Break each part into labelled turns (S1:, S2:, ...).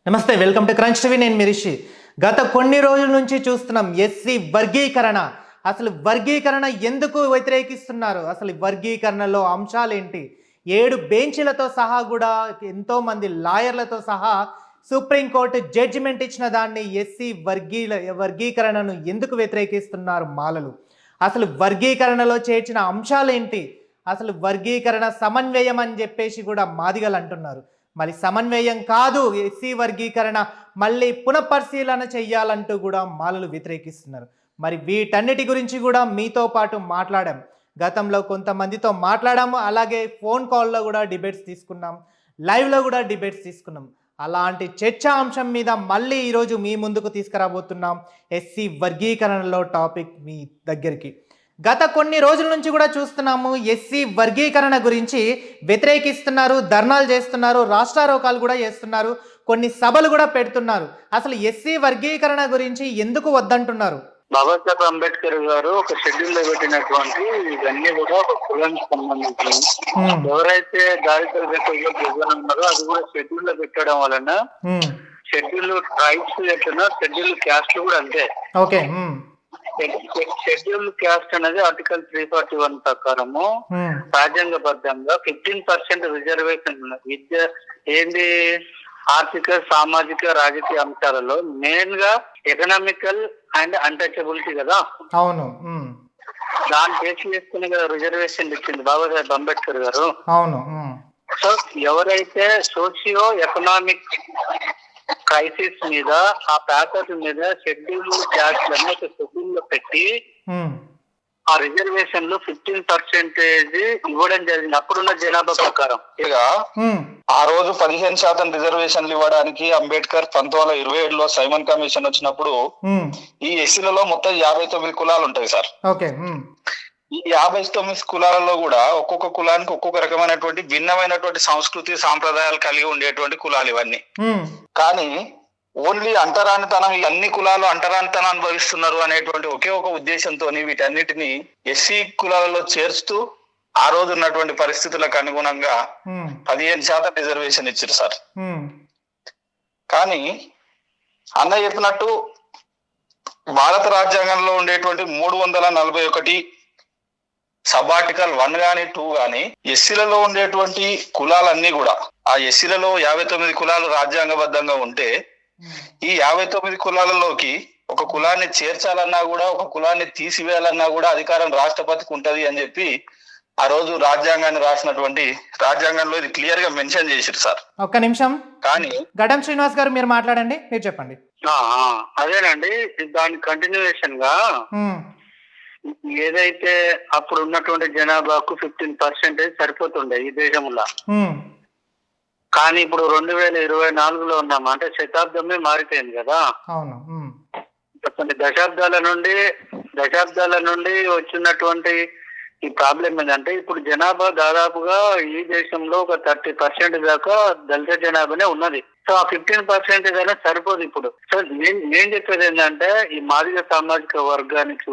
S1: నమస్తే, welcome to crunch TV. నేను మీ రిషి. గత కొన్ని రోజుల నుంచి చూస్తున్నాం ఎస్సీ వర్గీకరణ. అసలు వర్గీకరణ ఎందుకు వ్యతిరేకిస్తున్నారు? అసలు వర్గీకరణలో అంశాలేంటి? 7 బెంచీలతో సహా కూడా ఎంతోమంది లాయర్లతో సహా సుప్రీంకోర్టు జడ్జిమెంట్ ఇచ్చిన దాన్ని ఎస్సీ వర్గీకరణను ఎందుకు వ్యతిరేకిస్తున్నారు మాలలు? అసలు వర్గీకరణలో చేర్చిన అంశాలేంటి? అసలు వర్గీకరణ సమన్వయం అని చెప్పేసి కూడా మాదిగలు అంటున్నారు. మరి సమన్వయం కాదు, ఎస్సీ వర్గీకరణ మళ్ళీ పునఃపరిశీలన చెయ్యాలంటూ కూడా మాలలు వ్యతిరేకిస్తున్నారు. మరి వీటన్నిటి గురించి కూడా మీతో పాటు మాట్లాడాం. గతంలో కొంతమందితో మాట్లాడాము, అలాగే ఫోన్ కాల్లో కూడా డిబేట్స్ తీసుకున్నాం, లైవ్లో కూడా డిబేట్స్ తీసుకున్నాం. అలాంటి చర్చా అంశం మీద మళ్ళీ ఈరోజు మీ ముందుకు తీసుకురాబోతున్నాం. ఎస్సీ వర్గీకరణలో టాపిక్ మీ దగ్గరికి. గత కొన్ని రోజుల నుంచి కూడా చూస్తున్నాము, ఎస్సీ వర్గీకరణ గురించి వ్యతిరేకిస్తున్నారు, ధర్నాలు చేస్తున్నారు, రాష్ట్రారోకాలు కూడా చేస్తున్నారు, కొన్ని సభలు కూడా పెడుతున్నారు. అసలు ఎస్సీ వర్గీకరణ గురించి ఎందుకు వద్దంటున్నారు?
S2: బాబాసాహెబ్ అంబేద్కర్ గారు ఒక షెడ్యూల్ లో పెట్టినటువంటి ఇవన్నీ కూడా ఒక కులానికి సంబంధించి ఎవరైతే దారిద్ర రేఖలో ఉన్నారో అది కూడా షెడ్యూల్ లో పెట్టడం వలన షెడ్యూల్ ట్రైబ్స్ ఎట్లనో షెడ్యూల్ క్యాస్ట్ కూడా అంతే.
S1: ఓకే.
S2: షెడ్యూల్ క్యాస్ట్ అనేది ఆర్టికల్ 341 ప్రకారము రాజ్యాంగబద్ధంగా 15% రిజర్వేషన్ విద్య ఏంది ఆర్థిక, సామాజిక, రాజకీయ అంశాలలో మెయిన్ గా ఎకనామికల్ అండ్ అన్టచబిలిటీ కదా.
S1: అవును.
S2: దాన్ని బేస్ చేసుకుని కదా రిజర్వేషన్ ఇచ్చింది బాబాసాహెబ్ అంబేద్కర్ గారు.
S1: అవును.
S2: సో ఎవరైతే సోషియో ఎకనామిక్ క్రైసిస్ మీద ఆ ప్యాటర్న్ మీద షెడ్యూల్ క్యాస్ట్ షెడ్యూల్ లో పెట్టి ఆ రిజర్వేషన్ లో 15% ఇవ్వడం జరిగింది అప్పుడున్న జనాభా ప్రకారం.
S3: ఇక ఆ రోజు 15% రిజర్వేషన్లు ఇవ్వడానికి అంబేద్కర్ 1927లో సైమన్ కమిషన్ వచ్చినప్పుడు ఈ ఎస్సీలలో మొత్తం 59 కులాలు ఉంటాయి సార్. ఈ 59 కులాలలో కూడా ఒక్కొక్క కులానికి ఒక్కొక్క రకమైనటువంటి భిన్నమైనటువంటి సంస్కృతి సాంప్రదాయాలు కలిగి ఉండేటువంటి కులాలు ఇవన్నీ. కానీ ఓన్లీ అంటరానితనం, అన్ని కులాలు అంటరానితనం అనుభవిస్తున్నారు అనేటువంటి ఒకే ఒక ఉద్దేశంతో వీటన్నిటిని ఎస్సీ కులాలలో చేర్చుతూ ఆ రోజు ఉన్నటువంటి పరిస్థితులకు అనుగుణంగా 15% రిజర్వేషన్ ఇచ్చారు సార్. కానీ అన్న చెప్పినట్టు భారత రాజ్యాంగంలో ఉండేటువంటి 341 సబ్ ఆర్టికల్ 1 గాని 2 గాని ఎస్సీలలో ఉండేటువంటి కులాలన్నీ కూడా ఆ ఎస్సీలలో 59 కులాలు రాజ్యాంగబద్ధంగా ఉంటే ఈ 59 కులాలలోకి ఒక కులాన్ని చేర్చాలన్నా కూడా ఒక కులాన్ని తీసివేయాలన్నా కూడా అధికారం రాష్ట్రపతికి ఉంటది అని చెప్పి ఆ రోజు రాజ్యాంగాన్ని రాసినటువంటి రాజ్యాంగంలో ఇది క్లియర్ గా మెన్షన్ చేశారు సార్.
S1: ఒక్క నిమిషం.
S3: కానీ
S1: గడ్డం శ్రీనివాస్ గారు మీరు మాట్లాడండి, మీరు చెప్పండి.
S2: అదేనండి, దాని కంటిన్యూయేషన్ గా ఏదైతే అప్పుడు ఉన్నటువంటి జనాభాకు 15% సరిపోతుండే ఈ దేశంలో. కానీ ఇప్పుడు 2024లో ఉన్నాము, అంటే శతాబ్దమే మారిపోయింది కదా. కొన్ని దశాబ్దాల నుండి వచ్చినటువంటి ఈ ప్రాబ్లం ఏంటంటే ఇప్పుడు జనాభా దాదాపుగా ఈ దేశంలో ఒక 30% దాకా దళిత జనాభానే ఉన్నది. సో ఆ 15% అయినా సరిపోదు ఇప్పుడు. సో నేను చెప్పేది ఏంటంటే ఈ మాదిగ సామాజిక వర్గానికి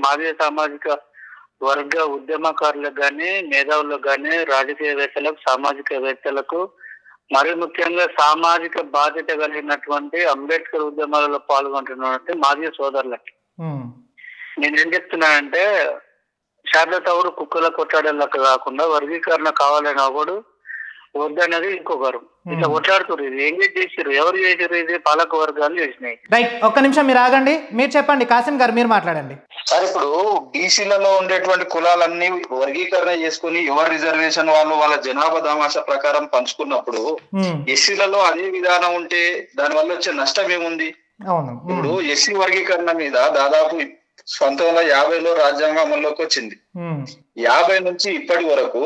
S2: మాదిగ సామాజిక వర్గ ఉద్యమకారులకు కానీ, మేధావులకు కానీ, రాజకీయవేత్తలకు, సామాజికవేత్తలకు, మరి ముఖ్యంగా సామాజిక బాధ్యత కలిగినటువంటి అంబేద్కర్ ఉద్యమాలలో పాల్గొంటున్నటువంటి మాదిగ సోదరులకి నేనేం చెప్తున్నానంటే శారదతవుడు కుక్కల కొట్లాడేలాగా కాకుండా వర్గీకరణ కావాలని ఒకడు వద్దనేది ఇంకొకరు ఇట్లా కొట్లాడుతున్నారు. ఇది ఎంగేజ్ చేసిర్రు, ఎవరు చేసిర్రు? ఇది పాలక వర్గాలు చేసినాయి.
S1: రైట్, ఒక్క నిమిషం మీరు ఆగండి, మీరు చెప్పండి. కాసిం గారు మీరు మాట్లాడండి.
S3: సార్, ఇప్పుడు బీసీలలో ఉండేటువంటి కులాలన్నీ వర్గీకరణ చేసుకుని ఎవరి రిజర్వేషన్ వాళ్ళు వాళ్ళ జనాభా దామాషా ప్రకారం పంచుకున్నప్పుడు ఎస్సీలలో అదే విధానం ఉంటే దాని వల్ల వచ్చే నష్టం ఏముంది? ఇప్పుడు ఎస్సీ వర్గీకరణ మీద దాదాపు 1950లో రాజ్యాంగం అమల్లోకి వచ్చింది. 50 నుంచి ఇప్పటి వరకు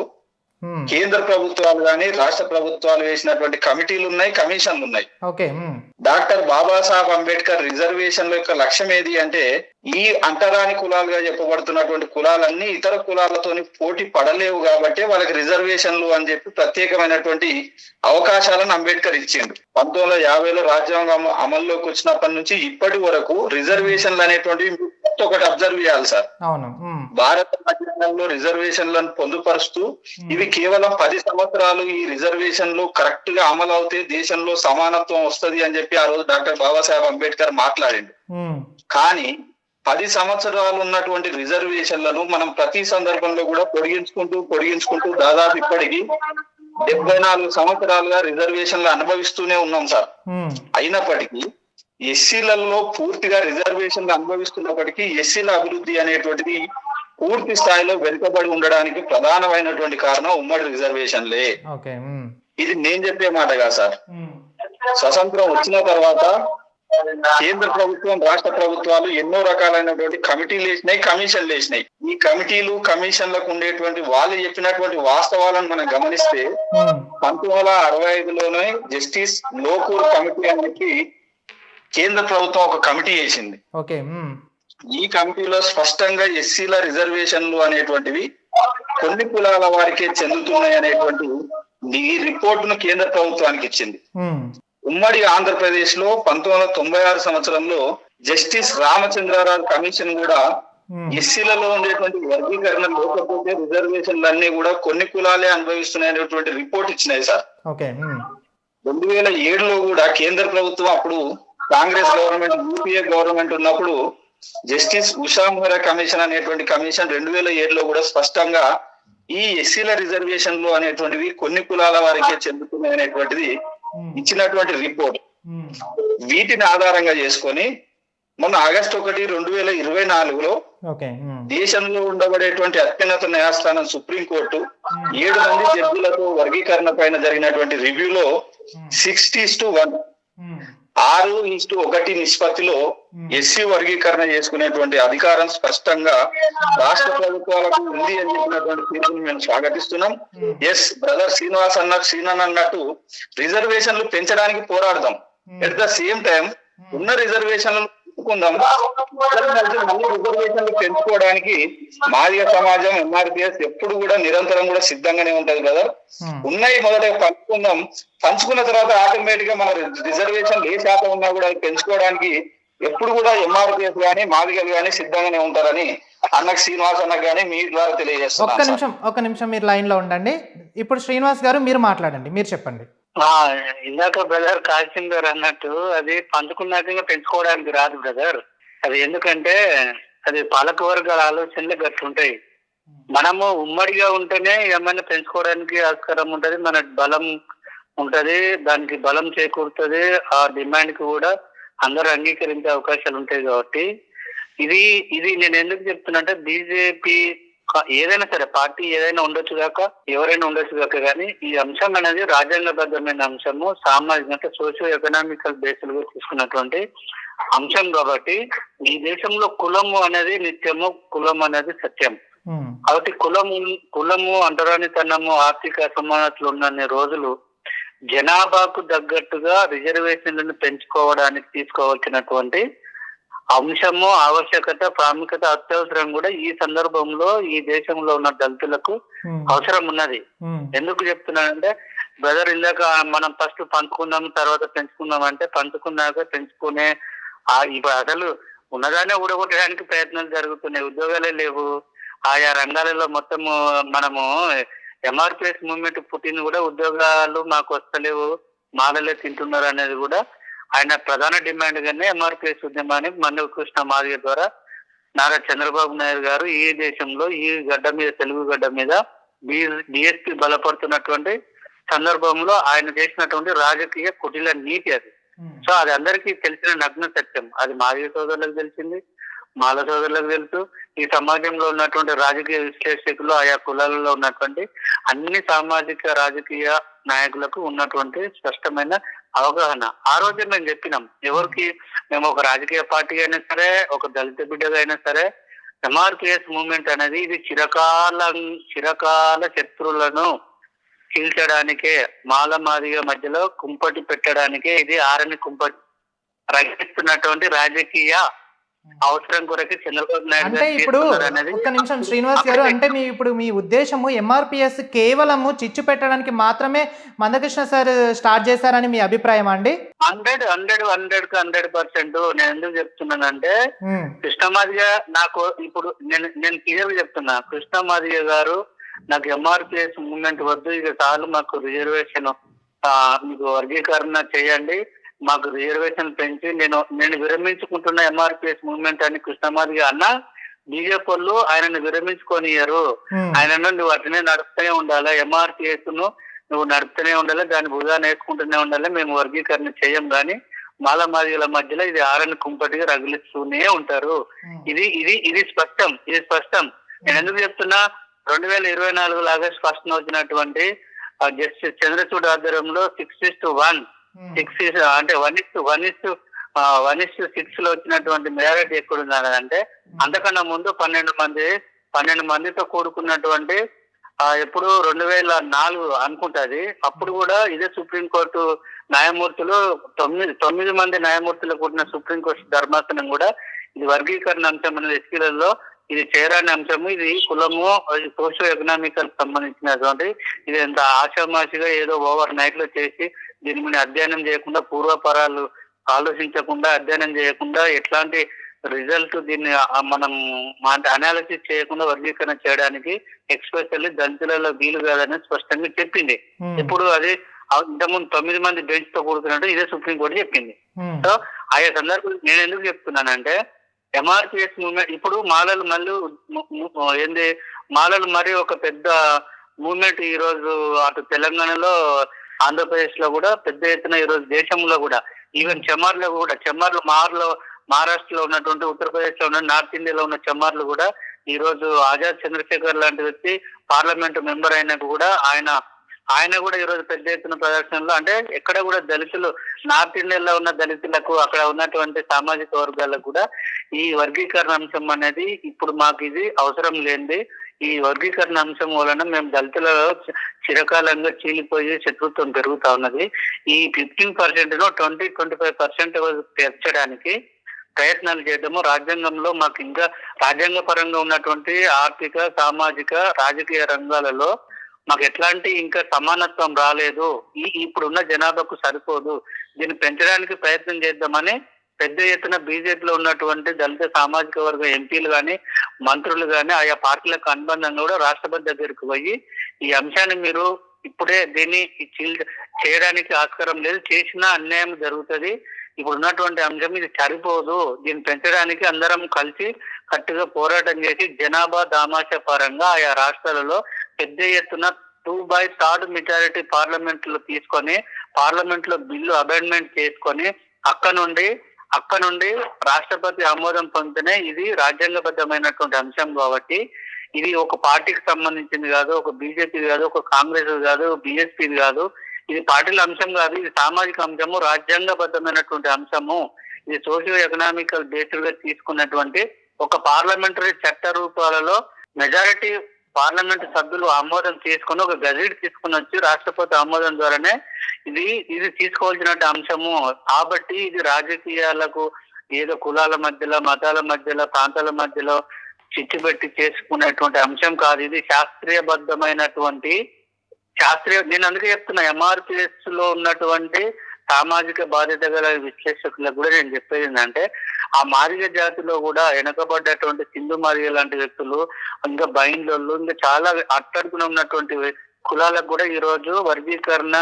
S3: కేంద్ర ప్రభుత్వాలు కానీ రాష్ట్ర ప్రభుత్వాలు వేసినటువంటి కమిటీలు ఉన్నాయి, కమిషన్లు ఉన్నాయి. డాక్టర్ బాబాసాహెబ్ అంబేద్కర్ రిజర్వేషన్ల యొక్క లక్ష్యం ఏది అంటే ఈ అంటరాని కులాలుగా చెప్పబడుతున్నటువంటి కులాలన్నీ ఇతర కులాలతోని పోటీ పడలేవు కాబట్టి వాళ్ళకి రిజర్వేషన్లు అని చెప్పి ప్రత్యేకమైనటువంటి అవకాశాలను అంబేద్కర్ ఇచ్చిండు. 1950లో రాజ్యాంగం అమల్లోకి వచ్చినప్పటి నుంచి ఇప్పటి వరకు రిజర్వేషన్లు అనేటువంటి ఫస్ట్ ఒకటి అబ్జర్వ్ చేయాలి సార్.
S1: అవును.
S3: భారత రాజ్యాంగంలో రిజర్వేషన్లను పొందుపరుస్తూ ఇవి కేవలం 10 సంవత్సరాలు ఈ రిజర్వేషన్లు కరెక్ట్ గా అమలు అవుతే దేశంలో సమానత్వం వస్తది అని చెప్పి ఆ రోజు డాక్టర్ బాబాసాహెబ్ అంబేద్కర్ మాట్లాడిండు. కానీ 10 సంవత్సరాలు ఉన్నటువంటి రిజర్వేషన్లను మనం ప్రతి సందర్భంలో కూడా పొడిగించుకుంటూ దాదాపు ఇప్పటికి 74 సంవత్సరాలుగా రిజర్వేషన్లు అనుభవిస్తూనే ఉన్నాం సార్. అయినప్పటికీ ఎస్సీలలో పూర్తిగా రిజర్వేషన్లు అనుభవిస్తున్నప్పటికీ ఎస్సీల అభివృద్ధి అనేటువంటిది పూర్తి స్థాయిలో వెనుకబడి ఉండడానికి ప్రధానమైనటువంటి కారణం ఉమ్మడి రిజర్వేషన్లే. ఇది నేను చెప్పే మాట కాదు సార్. స్వతంత్రం వచ్చిన తర్వాత కేంద్ర ప్రభుత్వం, రాష్ట్ర ప్రభుత్వాలు ఎన్నో రకాలైనటువంటి కమిటీలు వేసినాయి, కమిషన్లు వేసినాయి. ఈ కమిటీలు, కమిషన్లకు ఉండేటువంటి వాళ్ళు చెప్పినటువంటి వాస్తవాలను మనం గమనిస్తే 1965లోనే జస్టిస్ లోకూర్ కమిటీ అనేది కేంద్ర ప్రభుత్వం ఒక కమిటీ వేసింది. ఈ కమిటీలో స్పష్టంగా ఎస్సీల రిజర్వేషన్లు అనేటువంటివి కొన్ని కులాల వారికే చెందుతున్నాయి అనేటువంటి ఈ రిపోర్ట్ ను కేంద్ర ప్రభుత్వానికి ఇచ్చింది. ఉమ్మడి ఆంధ్రప్రదేశ్ లో 1996 సంవత్సరంలో జస్టిస్ రామచంద్రరావు కమిషన్ కూడా ఎస్సీలలో ఉండేటువంటి వర్గీకరణ లేకపోతే రిజర్వేషన్లు అన్ని కూడా కొన్ని కులాలే అనుభవిస్తున్నాయనేటువంటి రిపోర్ట్ ఇచ్చినాయి సార్. 2007లో కూడా కేంద్ర ప్రభుత్వం అప్పుడు కాంగ్రెస్ గవర్నమెంట్, యూపీఏ గవర్నమెంట్ ఉన్నప్పుడు జస్టిస్ ఉషా మెహ్రా కమిషన్ అనేటువంటి కమిషన్ 2007లో కూడా స్పష్టంగా ఈ ఎస్సీల రిజర్వేషన్లు అనేటువంటివి కొన్ని కులాల వారికే చెందుతున్నాయి అనేటువంటిది ఇచ్చినటువంటి రిపోర్ట్. వీటిని ఆధారంగా చేసుకొని మొన్న ఆగస్టు 1, 2024లో దేశంలో ఉండబడేటువంటి అత్యున్నత న్యాయస్థానం సుప్రీంకోర్టు 7 మంది జడ్జిలతో వర్గీకరణ పైన జరిగినటువంటి రివ్యూలో 60:1 6:1 నిష్పత్తిలో ఎస్సీ వర్గీకరణ చేసుకునేటువంటి అధికారం స్పష్టంగా రాష్ట్ర ప్రభుత్వాలకు ఉంది అని చెప్పినటువంటి తీర్పుని మేము స్వాగతిస్తున్నాం. ఎస్ బ్రదర్ శ్రీనాథ్ అన్నట్టు రిజర్వేషన్లు పెంచడానికి పోరాడదాం. ఎట్ ద సేమ్ టైం ఉన్న రిజర్వేషన్లు పెంచుకుందాం. మళ్ళీ రిజర్వేషన్లు పెంచుకోవడానికి మాదిగ సమాజం, ఎంఆర్పిఎస్ ఎప్పుడు కూడా నిరంతరం కూడా సిద్ధంగానే ఉంటది బ్రదర్. ఉన్నాయి మొదట పంచుకుందాం. పంచుకున్న తర్వాత ఆటోమేటిక్ గా మన రిజర్వేషన్ ఏ శాతం ఉన్నా కూడా పెంచుకోవడానికి ఎప్పుడు కూడా ఎంఆర్పిఎస్ గానీ మాదిగలు గానీ సిద్ధంగానే ఉంటారని అన్నకు శ్రీనివాస్ అన్నకు గానీ మీ ద్వారా తెలియజేస్తున్నాను.
S1: ఒక్క నిమిషం మీరు లైన్ లో ఉండండి. ఇప్పుడు శ్రీనివాస్ గారు మీరు మాట్లాడండి, మీరు చెప్పండి.
S2: ఇందాక బ్రదర్ కాసిం గారు అన్నట్టు అది పంచుకున్నాక పెంచుకోవడానికి రాదు బ్రదర్. అది ఎందుకంటే అది పాలక వర్గాల ఆలోచనలు గట్లుంటాయి. మనము ఉమ్మడిగా ఉంటేనే ఏమైనా పెంచుకోవడానికి ఆస్కారం ఉంటది, మన బలం ఉంటది, దానికి బలం చేకూరుతుంది, ఆ డిమాండ్ కి కూడా అందరూ అంగీకరించే అవకాశాలు ఉంటాయి. కాబట్టి ఇది నేను ఎందుకు చెప్తున్నా అంటే బీజేపీ ఏదైనా సరే పార్టీ ఏదైనా ఉండొచ్చు కాక ఎవరైనా ఉండొచ్చు కాక కానీ ఈ అంశం అనేది రాజ్యాంగబద్ధమైన అంశము, సామాజిక సోషియో ఎకనామికల్ బేస్డ్ గా తీసుకున్నటువంటి అంశం. కాబట్టి ఈ దేశంలో కులము అనేది నిత్యము, కులం అనేది సత్యం. కాబట్టి కులము అంటరానితనము, ఆర్థిక అసమానతలు ఉన్న రోజులు జనాభాకు తగ్గట్టుగా రిజర్వేషన్లను పెంచుకోవడానికి తీసుకోవాల్సినటువంటి అంశము, ఆవశ్యకత, ప్రాముఖ్యత, అత్యవసరం కూడా ఈ సందర్భంలో ఈ దేశంలో ఉన్న దళితులకు అవసరం ఉన్నది. ఎందుకు చెప్తున్నానంటే బ్రదర్ ఇందాక మనం ఫస్ట్ పంచుకుందాం తర్వాత పెంచుకుందాం అంటే పంచుకున్నాక పెంచుకునే ఇప్పుడు అసలు ఉన్నదానే ఊడగొట్టడానికి ప్రయత్నాలు జరుగుతున్నాయి. ఉద్యోగాలే లేవు. ఆయా రంగాలలో మొత్తము మనము ఎంఆర్పిఎస్ మూవ్మెంట్ పుట్టింది కూడా ఉద్యోగాలు మాకు వస్తలేవు, మాలలే తింటున్నారు అనేది కూడా ఆయన ప్రధాన డిమాండ్ గానే ఎంఆర్పిఎస్ ఉద్యమాన్ని మన్ను కృష్ణ మాదిగ ద్వారా నారా చంద్రబాబు నాయుడు గారు ఈ దేశంలో ఈ గడ్డ మీద, తెలుగు గడ్డ మీద బిఎస్పీ బలపడుతున్నటువంటి సందర్భంలో ఆయన చేసినటువంటి రాజకీయ కుటిల నీతి అది. సో అది అందరికీ తెలిసిన నగ్న సత్యం. అది మాదిగ సోదరులకు తెలిసింది, మాల సోదరులకు తెలుసు. ఈ సమాజంలో ఉన్నటువంటి రాజకీయ విశ్లేషకులు, ఆయా కులాలలో ఉన్నటువంటి అన్ని సామాజిక రాజకీయ నాయకులకు ఉన్నటువంటి స్పష్టమైన అవగాహన. ఆ రోజే మేము చెప్పినాం, ఎవరికి మేము ఒక రాజకీయ పార్టీ అయినా సరే, ఒక దళిత బిడ్డగా అయినా సరే, ఎంఆర్పిఎస్ మూవ్మెంట్ అనేది ఇది చిరకాల శత్రువులను చీల్చడానికే, మాల మాదిగ మధ్యలో కుంపటి పెట్టడానికే ఇది ఆరని కుంపటి రగిస్తున్నటువంటి రాజకీయ అవసరం కొరకి చంద్రబాబు నాయుడు
S1: అంటే
S2: గారు
S1: ఇప్పుడు
S2: చేస్తున్నారు అనేది
S1: ఒక్క నిమిషం శ్రీనివాస్ గారు, అంటే మీ ఉద్దేశము ఎంఆర్పిఎస్ కేవలము చిచ్చు పెట్టడానికి మాత్రమే మందకృష్ణ సార్ స్టార్ట్ చేశారని మీ అభిప్రాయం అండి?
S2: 100% నేను ఎందుకు చెప్తున్నానంటే కృష్ణమాదిగ నాకు ఇప్పుడు నేను క్లియర్ చెప్తున్నా, కృష్ణమాదిగ గారు నాకు ఎంఆర్పిఎస్ మూవ్మెంట్ వద్దు, ఇక చాలు, మాకు రిజర్వేషన్ మీకు వర్గీకరణ చేయండి, మాకు రిజర్వేషన్ పెంచి నేను విరమించుకుంటున్న ఎంఆర్పిఎస్ మూవ్మెంట్ అని కృష్ణమాదిగ అన్న, బీజేపీ వాళ్ళు ఆయనను విరమించుకొనియరు. ఆయన నువ్వు అట్లనే నడుస్తూనే ఉండాలి, ఎంఆర్పిఎస్ ను నువ్వు నడుపుతూనే ఉండాలి, దాన్ని భుజాన్ని వేసుకుంటూనే ఉండాలి, మేము వర్గీకరణ చేయం కానీ మాలమాదిగల మధ్యలో ఇది ఆరని కుంపటిగా రగిలిస్తూనే ఉంటారు. ఇది స్పష్టం. నేను ఎందుకు చెప్తున్నా, 2024 ఆగస్టు 1 వచ్చినటువంటి జస్టిస్ చంద్రచూడ్ ఆధ్వర్యంలో 6:1 అంటే 1:6 లో వచ్చినటువంటి మెజారిటీ ఎక్కడున్నారంటే, అంతకన్నా ముందు 12 మందితో కూడుకున్నటువంటి ఎప్పుడు 2004 అనుకుంటది, అప్పుడు కూడా ఇదే సుప్రీంకోర్టు న్యాయమూర్తులు 9 మంది న్యాయమూర్తులు కూడిన సుప్రీంకోర్టు ధర్మాసనం కూడా ఇది వర్గీకరణ అంశం అనేది ఎస్సీలలో ఇది చేరాని అంశము, ఇది కులము, సోషో ఎకనామికల్ సంబంధించినటువంటి, ఇది ఎంత ఆషామాషిగా ఏదో ఓవర్ నైట్ లో చేసి దీని మీద అధ్యయనం చేయకుండా, పూర్వపరాలు ఆలోచించకుండా, అధ్యయనం చేయకుండా, ఎట్లాంటి రిజల్ట్ దీన్ని మనం అనాలిసిస్ చేయకుండా వర్గీకరణ చేయడానికి ఎక్స్పెషల్లీ దళితులలో వీలు కాదని స్పష్టంగా చెప్పింది. ఇప్పుడు అది ఇంతకుముందు 9 మంది బెంచ్ తో కూడుకున్నట్టు ఇదే సుప్రీంకోర్టు చెప్పింది. సో ఆయా సందర్భంలో నేను ఎందుకు చెప్తున్నానంటే, ఎంఆర్పిఎస్ మూవ్మెంట్ ఇప్పుడు మాలలు మరి ఒక పెద్ద మూవ్మెంట్ ఈ రోజు అటు తెలంగాణలో, ఆంధ్రప్రదేశ్ లో కూడా పెద్ద ఎత్తున ఈ రోజు దేశంలో కూడా, ఈవెన్ చెమార్లు మహారాష్ట్రలో ఉన్నటువంటి, ఉత్తరప్రదేశ్ లో ఉన్న, నార్త్ ఇండియాలో ఉన్న చెమార్లు కూడా ఈ రోజు ఆజాద్ చంద్రశేఖర్ లాంటి వ్యక్తి పార్లమెంట్ మెంబర్ అయినాక కూడా ఆయన కూడా ఈ రోజు పెద్ద ఎత్తున ప్రదర్శనలో, అంటే ఎక్కడ కూడా దళితులు, నార్త్ ఇండియాలో ఉన్న దళితులకు, అక్కడ ఉన్నటువంటి సామాజిక వర్గాలకు కూడా ఈ వర్గీకరణ అంశం అనేది ఇప్పుడు మాకు ఇది అవసరం లేనిది, ఈ వర్గీకరణ అంశం వలన మేము దళితులలో చిరకాలంగా చీలిపోయి శత్రుత్వం పెరుగుతా ఉన్నది. ఈ 15% 20-25% పెంచడానికి ప్రయత్నాలు చేయడము, రాజ్యాంగంలో మాకు ఇంకా రాజ్యాంగ పరంగా ఉన్నటువంటి ఆర్థిక, సామాజిక, రాజకీయ రంగాలలో మాకు ఎట్లాంటి ఇంకా సమానత్వం రాలేదు, ఇప్పుడున్న జనాభాకు సరిపోదు, దీన్ని పెంచడానికి ప్రయత్నం చేద్దామని పెద్ద ఎత్తున బీజేపీలో ఉన్నటువంటి దళిత సామాజిక వర్గ ఎంపీలు కానీ, మంత్రులు కానీ, ఆయా పార్టీలకు అనుబంధంగా కూడా రాష్ట్రపతి దగ్గరికి పోయి ఈ అంశాన్ని మీరు ఇప్పుడే దీన్ని చేయడానికి ఆస్కారం లేదు, చేసినా అన్యాయం జరుగుతుంది, ఇప్పుడు ఉన్నటువంటి అంశం ఇది సరిపోదు, దీన్ని పెంచడానికి అందరం కలిసి కట్టుగా పోరాటం చేసి జనాభా దామాషా పరంగా ఆయా రాష్ట్రాలలో పెద్ద ఎత్తున 2/3 మెజారిటీ పార్లమెంట్ లో తీసుకొని, పార్లమెంట్ లో బిల్లు అమెండ్మెంట్ చేసుకొని అక్క నుండి రాష్ట్రపతి ఆమోదం పొందితేనే ఇది రాజ్యాంగబద్ధమైనటువంటి అంశం. కాబట్టి ఇది ఒక పార్టీకి సంబంధించింది కాదు, ఒక బీజేపీ కాదు, ఒక కాంగ్రెస్ కాదు, బీఎస్పీ కాదు, ఇది పార్టీల అంశం కాదు, ఇది సామాజిక అంశము, రాజ్యాంగబద్ధమైనటువంటి అంశము, ఇది సోషియో ఎకనామికల్ బేస్డ్ గా తీసుకున్నటువంటి ఒక పార్లమెంటరీ చట్ట రూపాలలో మెజారిటీ పార్లమెంట్ సభ్యులు ఆమోదం తీసుకుని ఒక గజెట్ తీసుకుని వచ్చి రాష్ట్రపతి ఆమోదం ద్వారానే ఇది తీసుకోవాల్సిన అంశము. కాబట్టి ఇది రాజకీయాలకు ఏదో కులాల మధ్యలో, మతాల మధ్యలో, ప్రాంతాల మధ్యలో చిచ్చు పెట్టి చేసుకునేటువంటి అంశం కాదు, ఇది శాస్త్రీయబద్ధమైనటువంటి నేను అందుకే చెప్తున్నా, ఎంఆర్పిఎస్ లో ఉన్నటువంటి సామాజిక బాధ్యత గల విశ్లేషకులకు కూడా నేను చెప్పేది ఏంటంటే, ఆ మాదిగ జాతిలో కూడా వెనకబడ్డటువంటి సింధు మాదిగ లాంటి వ్యక్తులు, ఇంకా బైండ్లు, ఇంకా చాలా అట్టడుగున ఉన్నటువంటి కులాలకు కూడా ఈ రోజు వర్గీకరణ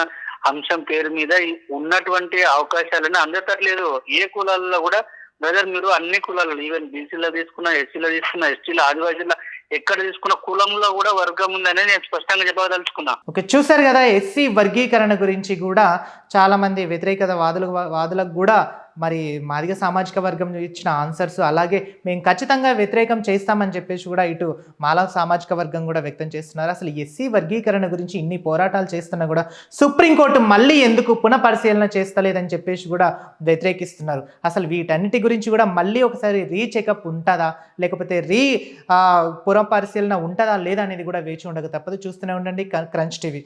S2: అంశం పేరు మీద ఉన్నటువంటి అవకాశాలను అందట్లేదు. ఏ కులాలలో కూడా బ్రదర్ మీరు అన్ని కులాలలో, ఈవెన్ బీసీలో తీసుకున్నా, ఎస్సీలో తీసుకున్నా, ఎస్టీలో, ఆదివాసీలో, ఎక్కడ తీసుకున్న కులంలో కూడా వర్గం ఉందని నేను స్పష్టంగా చెప్పదలుచుకున్నా.
S1: ఓకే, చూసారు కదా, ఎస్సీ వర్గీకరణ గురించి కూడా చాలా మంది వ్యతిరేకత వాదులకు కూడా మరి మాదిగ సామాజిక వర్గం ఇచ్చిన ఆన్సర్స్, అలాగే మేము ఖచ్చితంగా వ్యతిరేకం చేస్తామని చెప్పేసి కూడా ఇటు మాలా సామాజిక వర్గం కూడా వ్యక్తం చేస్తున్నారు. అసలు ఎస్సీ వర్గీకరణ గురించి ఇన్ని పోరాటాలు చేస్తున్నా కూడా సుప్రీంకోర్టు మళ్ళీ ఎందుకు పునఃపరిశీలన చేస్తలేదని చెప్పేసి కూడా వ్యతిరేకిస్తున్నారు. అసలు వీటన్నిటి గురించి కూడా మళ్ళీ ఒకసారి రీచెకప్ ఉంటుందా, లేకపోతే పునఃపరిశీలన ఉంటుందా లేదా అనేది కూడా వేచి ఉండక తప్పదు. చూస్తూనే ఉండండి క్రంచ్ టీవీ.